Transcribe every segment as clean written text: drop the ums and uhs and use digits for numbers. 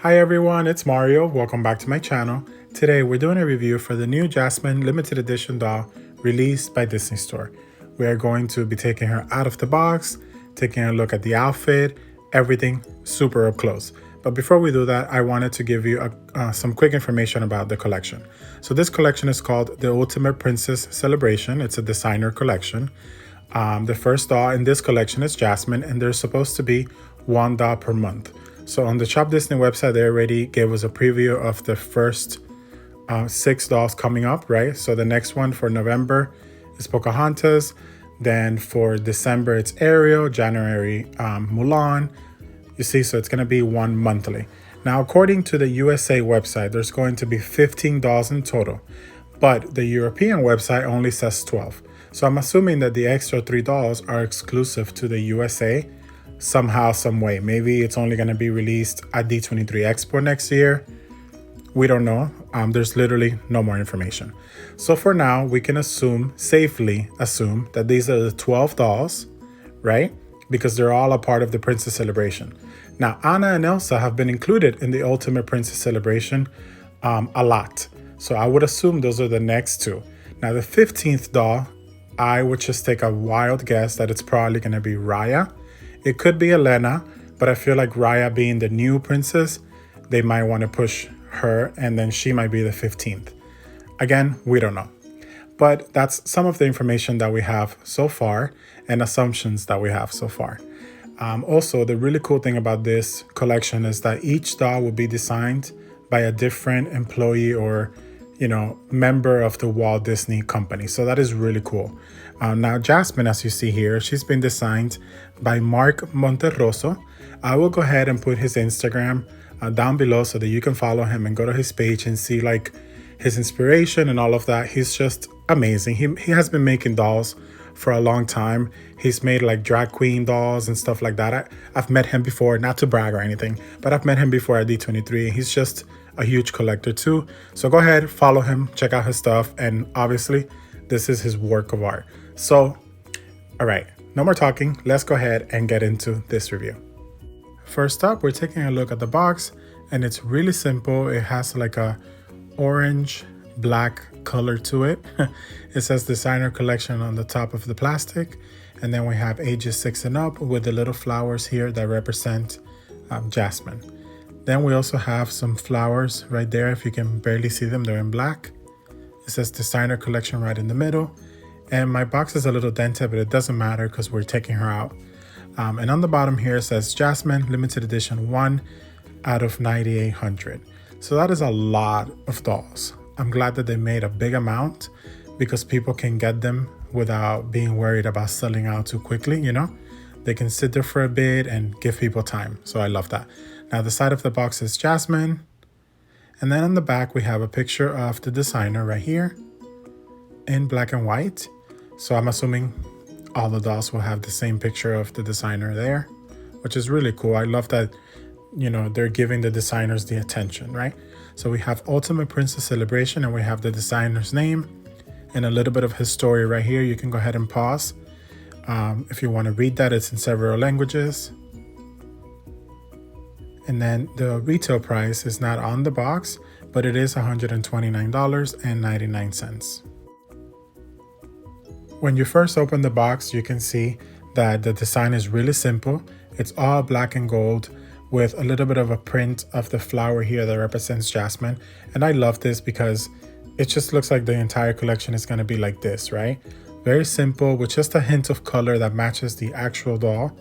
Hi everyone, it's Mario. Welcome back to my channel. Today we're doing a review for the new Jasmine limited edition doll released by Disney Store. We are going to be taking her out of the box, taking a look at the outfit, everything super up close. But before we do that, I wanted to give you some quick information about the collection. So this collection is called the Ultimate Princess Celebration. It's a designer collection. The first doll in this collection is Jasmine, and there's supposed to be one doll per month. So on the Shop Disney website, they already gave us a preview of the first 6 dolls coming up, right? So the next one for November is Pocahontas. Then for December, it's Ariel. January, Mulan. You see, so it's going to be one monthly. Now, according to the USA website, there's going to be 15 dolls in total. But the European website only says 12. So I'm assuming that the extra 3 dolls are exclusive to the USA somehow, some way. Maybe it's only going to be released at D23 Expo next year. We don't know. There's literally no more information. So for now, we can safely assume that these are the 12 dolls, right? Because they're all a part of the Princess Celebration. Now, Anna and Elsa have been included in the Ultimate Princess Celebration a lot. So I would assume those are the next 2. Now, the 15th doll, I would just take a wild guess that it's probably going to be Raya. It could be Elena, but I feel like Raya being the new princess, they might want to push her, and then she might be the 15th. Again, we don't know. But that's some of the information that we have so far and assumptions that we have so far. Also, the really cool thing about this collection is that each doll will be designed by a different employee or member of the Walt Disney Company. So that is really cool. Now, Jasmine, as you see here, she's been designed by Mark Monterroso. I will go ahead and put his Instagram down below so that you can follow him and go to his page and see like his inspiration and all of that. He's just amazing. He has been making dolls for a long time. He's made like drag queen dolls and stuff like that. I've met him before, not to brag or anything, but I've met him before at D23. He's just a huge collector too. So go ahead, follow him, check out his stuff, and obviously this is his work of art. So, all right, no more talking. Let's go ahead and get into this review. First up, we're taking a look at the box, and it's really simple. It has like a orange black color to it. It says designer collection on the top of the plastic, and then we have ages 6 and up with the little flowers here that represent Jasmine. Then we also have some flowers right there. If you can barely see them, they're in black. It says designer collection right in the middle. And my box is a little dented, but it doesn't matter because we're taking her out. And on the bottom here it says Jasmine limited edition 1 out of 9,800. So that is a lot of dolls. I'm glad that they made a big amount because people can get them without being worried about selling out too quickly, They can sit there for a bit and give people time. So I love that. Now the side of the box is Jasmine. And then on the back we have a picture of the designer right here in black and white. So I'm assuming all the dolls will have the same picture of the designer there, which is really cool. I love that, they're giving the designers the attention, right? So we have Ultimate Princess Celebration, and we have the designer's name and a little bit of his story right here. You can go ahead and pause. If you want to read that, it's in several languages. And then the retail price is not on the box, but it is $129.99. When you first open the box, you can see that the design is really simple. It's all black and gold with a little bit of a print of the flower here that represents Jasmine. And I love this because it just looks like the entire collection is going to be like this, right? Very simple with just a hint of color that matches the actual doll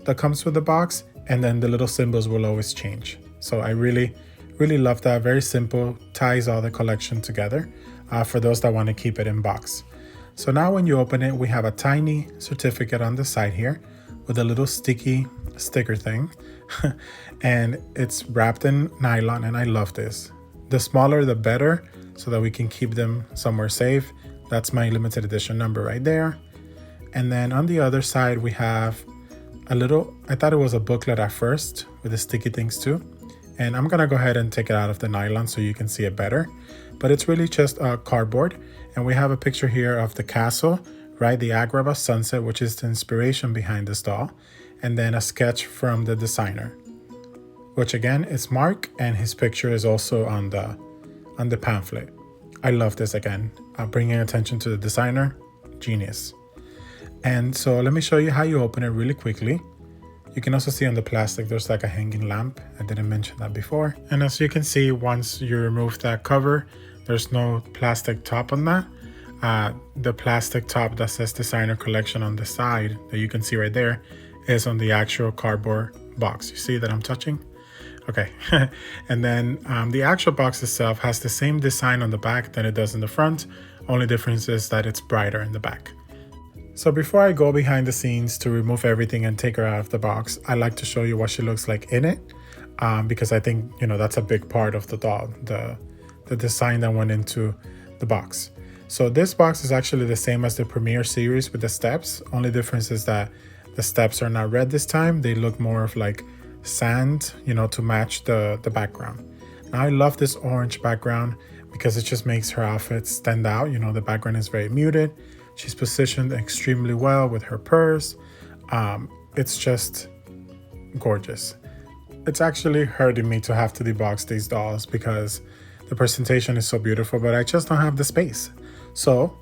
that comes with the box. And then the little symbols will always change. So I really, really love that. Very simple, ties all the collection together for those that want to keep it in box. So now when you open it, we have a tiny certificate on the side here with a little sticky sticker thing. And it's wrapped in nylon, and I love this. The smaller the better, so that we can keep them somewhere safe. That's my limited edition number right there. And then on the other side, we have a little, I thought it was a booklet at first with the sticky things too. And I'm gonna go ahead and take it out of the nylon so you can see it better. But it's really just a cardboard. And we have a picture here of the castle, right? The Agrabah sunset, which is the inspiration behind this doll. And then a sketch from the designer. which again is Mark, and his picture is also on the pamphlet. I love this again, bringing attention to the designer, genius. And so let me show you how you open it really quickly. You can also see on the plastic there's like a hanging lamp. I didn't mention that before. And as you can see, once you remove that cover, there's no plastic top on that. The plastic top that says designer collection on the side that you can see right there is on the actual cardboard box. You see that I'm touching? Okay. And then the actual box itself has the same design on the back than it does in the front. Only difference is that it's brighter in the back. So before I go behind the scenes to remove everything and take her out of the box, I like to show you what she looks like in it, because I think, you know, that's a big part of the doll, the design that went into the box. So this box is actually the same as the Premiere series with the steps. Only difference is that the steps are not red this time. They look more of like sand, you know, to match the background. Now I love this orange background because it just makes her outfit stand out. You know, the background is very muted. She's positioned extremely well with her purse. It's just gorgeous. It's actually hurting me to have to debox these dolls because the presentation is so beautiful, but I just don't have the space. So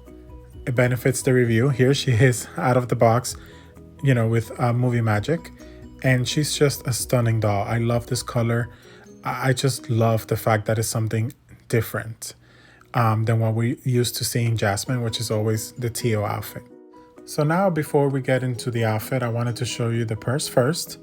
it benefits the review. Here she is out of the box, you know, with movie magic. And she's just a stunning doll. I love this color. I just love the fact that it's something different than what we used to see in Jasmine, which is always the teal outfit. So now before we get into the outfit, I wanted to show you the purse first.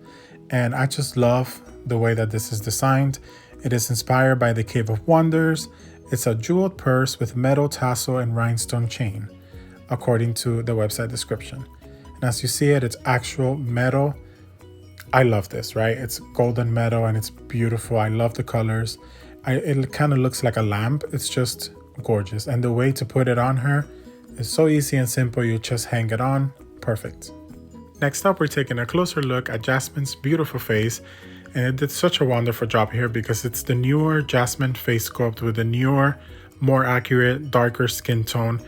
And I just love the way that this is designed. It is inspired by the Cave of Wonders. It's a jeweled purse with metal tassel and rhinestone chain, according to the website description. And as you see it, it's actual metal. I love this, right? It's golden metal and it's beautiful. I love the colors. It kind of looks like a lamp. It's just gorgeous. And the way to put it on her is so easy and simple. You just hang it on. Perfect. Next up, we're taking a closer look at Jasmine's beautiful face. And it did such a wonderful job here because it's the newer Jasmine face sculpt with the newer, more accurate, darker skin tone.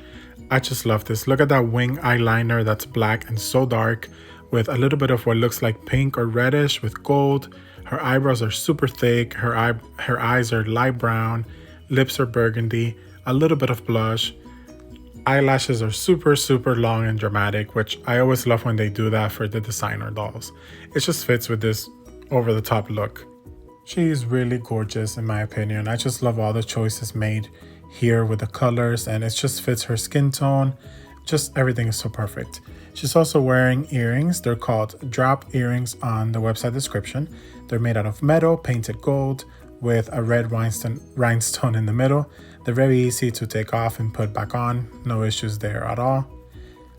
I just love this. Look at that wing eyeliner that's black and so dark with a little bit of what looks like pink or reddish with gold. Her eyebrows are super thick. Her eyes are light brown. Lips are burgundy. A little bit of blush. Eyelashes are super, super long and dramatic, which I always love when they do that for the designer dolls. It just fits with this over-the-top look. She's really gorgeous in my opinion. I just love all the choices made here with the colors, and it just fits her skin tone. Just everything is so perfect. She's also wearing earrings. They're called drop earrings on the website description. They're made out of metal, painted gold, with a red rhinestone in the middle. They're very easy to take off and put back on. No issues there at all.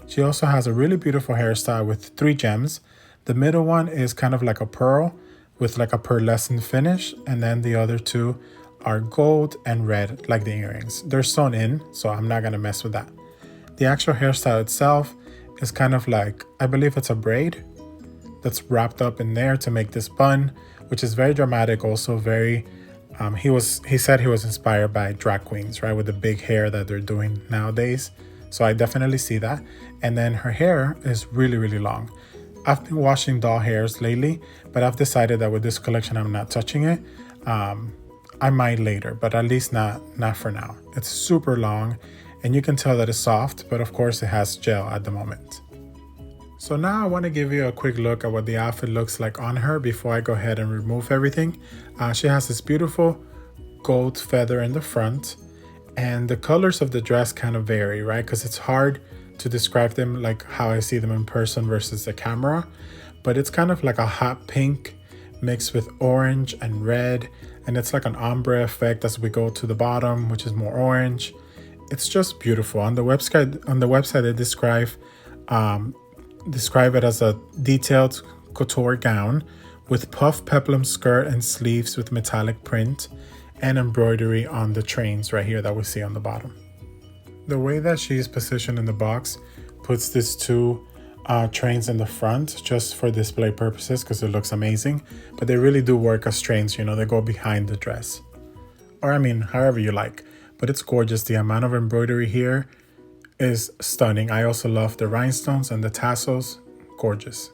She also has a really beautiful hairstyle with 3 gems. The middle one is kind of like a pearl with like a pearlescent finish, and then the other 2 are gold and red like the earrings. They're sewn in, so I'm not gonna mess with that. The actual hairstyle itself is kind of like, I believe it's a braid that's wrapped up in there to make this bun, which is very dramatic, also very, he said he was inspired by drag queens, right, with the big hair that they're doing nowadays. So I definitely see that. And then her hair is really, really long. I've been washing doll hairs lately, but I've decided that with this collection, I'm not touching it. I might later, but at least not for now. It's super long, and you can tell that it's soft, but of course it has gel at the moment. So now I want to give you a quick look at what the outfit looks like on her before I go ahead and remove everything. She has this beautiful gold feather in the front, and the colors of the dress kind of vary, right? Because it's hard to describe them like how I see them in person versus the camera, but it's kind of like a hot pink mixed with orange and red, and it's like an ombre effect as we go to the bottom, which is more orange. It's just beautiful. On the website they describe it as a detailed couture gown with puff peplum skirt and sleeves with metallic print and embroidery on the trains right here that we see on the bottom. The way that she's positioned in the box puts these 2 trains in the front just for display purposes because it looks amazing, but they really do work as trains, you know, they go behind the dress. Or I mean, however you like, but it's gorgeous. The amount of embroidery here is stunning. I also love the rhinestones and the tassels, gorgeous.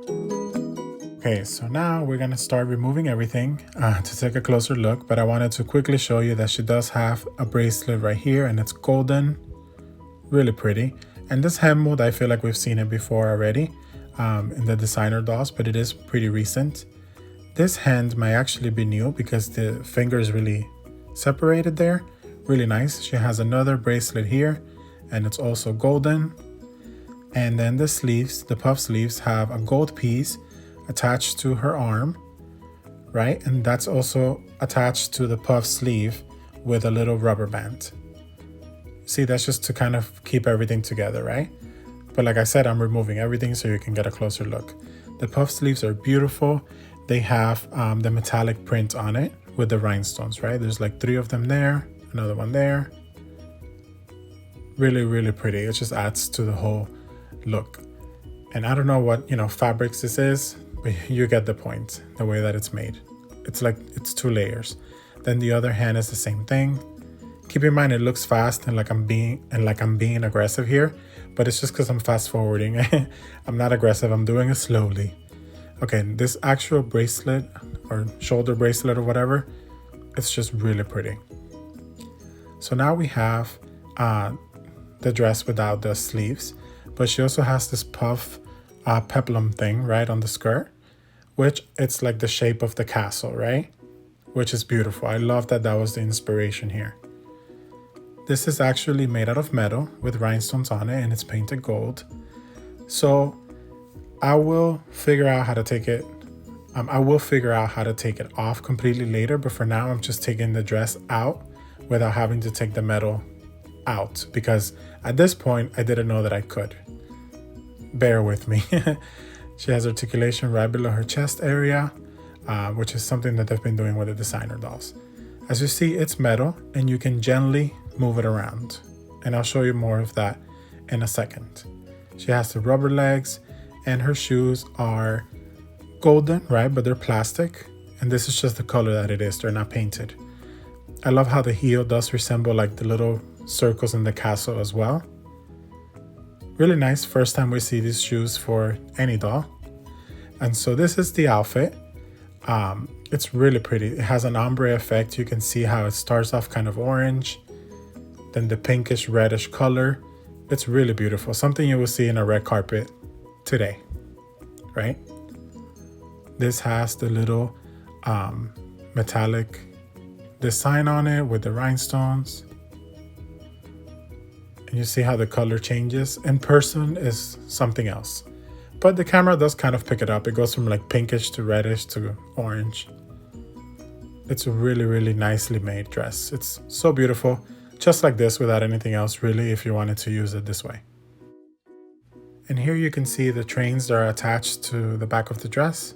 Okay, Okay, so now we're gonna start removing everything to take a closer look, but I wanted to quickly show you that she does have a bracelet right here and it's golden, really pretty. And this hand mold, I feel like we've seen it before already in the designer dolls, but it is pretty recent. This hand might actually be new because the finger is really separated there, really nice. She has another bracelet here and it's also golden. And then the sleeves, the puff sleeves, have a gold piece attached to her arm, right? And that's also attached to the puff sleeve with a little rubber band. See, that's just to kind of keep everything together, right? But like I said, I'm removing everything so you can get a closer look. The puff sleeves are beautiful. They have the metallic print on it with the rhinestones, right? There's like 3 of them there, another one there. Really, really pretty. It just adds to the whole look. And I don't know what, fabrics this is, but you get the point, the way that it's made. It's like it's 2 layers. Then the other hand is the same thing. Keep in mind it looks fast and like I'm being aggressive here, but it's just because I'm fast forwarding. I'm not aggressive, I'm doing it slowly. Okay, this actual bracelet or shoulder bracelet or whatever, it's just really pretty. So now we have the dress without the sleeves, but she also has this puff peplum thing right on the skirt, which it's like the shape of the castle, right? Which is beautiful. I love that that was the inspiration here. This is actually made out of metal with rhinestones on it and it's painted gold. So I will figure out how to take it. I will figure out how to take it off completely later, but for now I'm just taking the dress out without having to take the metal out, because at this point I didn't know that I could. Bear with me. She has articulation right below her chest area, which is something that they've been doing with the designer dolls. As you see, it's metal and you can gently move it around. And I'll show you more of that in a second. She has the rubber legs and her shoes are golden, right? But they're plastic. And this is just the color that it is. They're not painted. I love how the heel does resemble like the little circles in the castle as well. Really nice. First time we see these shoes for any doll. And so this is the outfit. It's really pretty. It has an ombre effect. You can see how it starts off kind of orange, then the pinkish reddish color. It's really beautiful. Something you will see in a red carpet today, right? This has the little metallic design on it with the rhinestones. And you see how the color changes. In person is something else. But the camera does kind of pick it up. It goes from like pinkish to reddish to orange. It's a really, really nicely made dress. It's so beautiful. Just like this without anything else really, if you wanted to use it this way. And here you can see the trains that are attached to the back of the dress.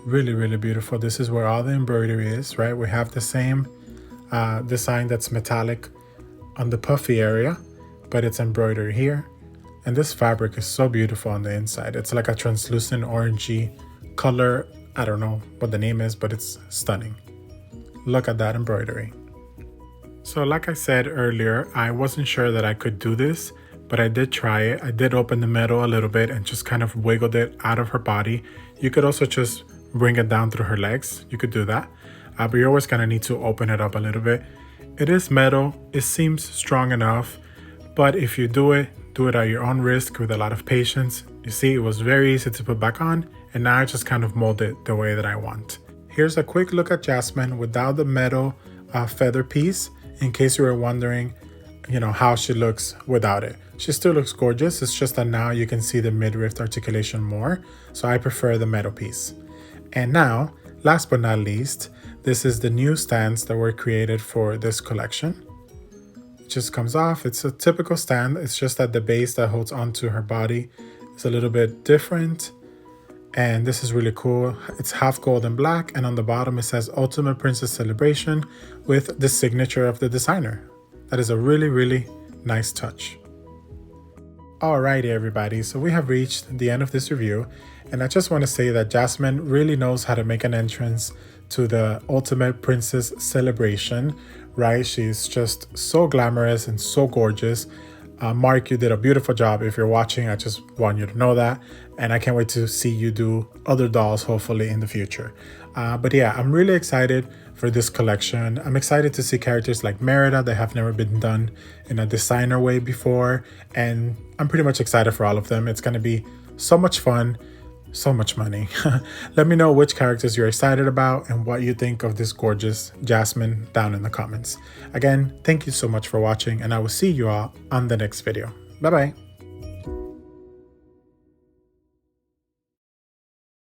Really, really beautiful. This is where all the embroidery is, right? We have the same design that's metallic on the puffy area, but it's embroidery here. And this fabric is so beautiful on the inside. It's like a translucent orangey color. I don't know what the name is, but it's stunning. Look at that embroidery. So like I said earlier, I wasn't sure that I could do this, but I did try it. I did open the metal a little bit and just kind of wiggled it out of her body. You could also just bring it down through her legs. You could do that, but you're always gonna need to open it up a little bit. It is metal. It seems strong enough, but if you do it at your own risk with a lot of patience. You see, it was very easy to put back on, and now I just kind of mold it the way that I want. Here's a quick look at Jasmine without the metal feather piece, in case you were wondering, how she looks without it. She still looks gorgeous. It's just that now you can see the midriff articulation more, so I prefer the metal piece. And now, last but not least, this is the new stands that were created for this collection. Just comes off. It's a typical stand. It's just that the base that holds onto her body is a little bit different, and this is really cool. It's half gold and black, and on the bottom it says Ultimate Princess Celebration with the signature of the designer. That is a really, really nice touch. Alrighty everybody, so we have reached the end of this review, and I just want to say that Jasmine really knows how to make an entrance to the Ultimate Princess Celebration, right? She's just so glamorous and so gorgeous. Mark, you did a beautiful job. If you're watching, I just want you to know that. and I can't wait to see you do other dolls hopefully in the future. But yeah, I'm really excited for this collection. I'm excited to see characters like Merida that have never been done in a designer way before, and I'm pretty much excited for all of them. It's going to be so much fun, so much money. Let me know which characters you're excited about and what you think of this gorgeous Jasmine down in the comments. Again, thank you so much for watching, and I will see you all on the next video. Bye bye.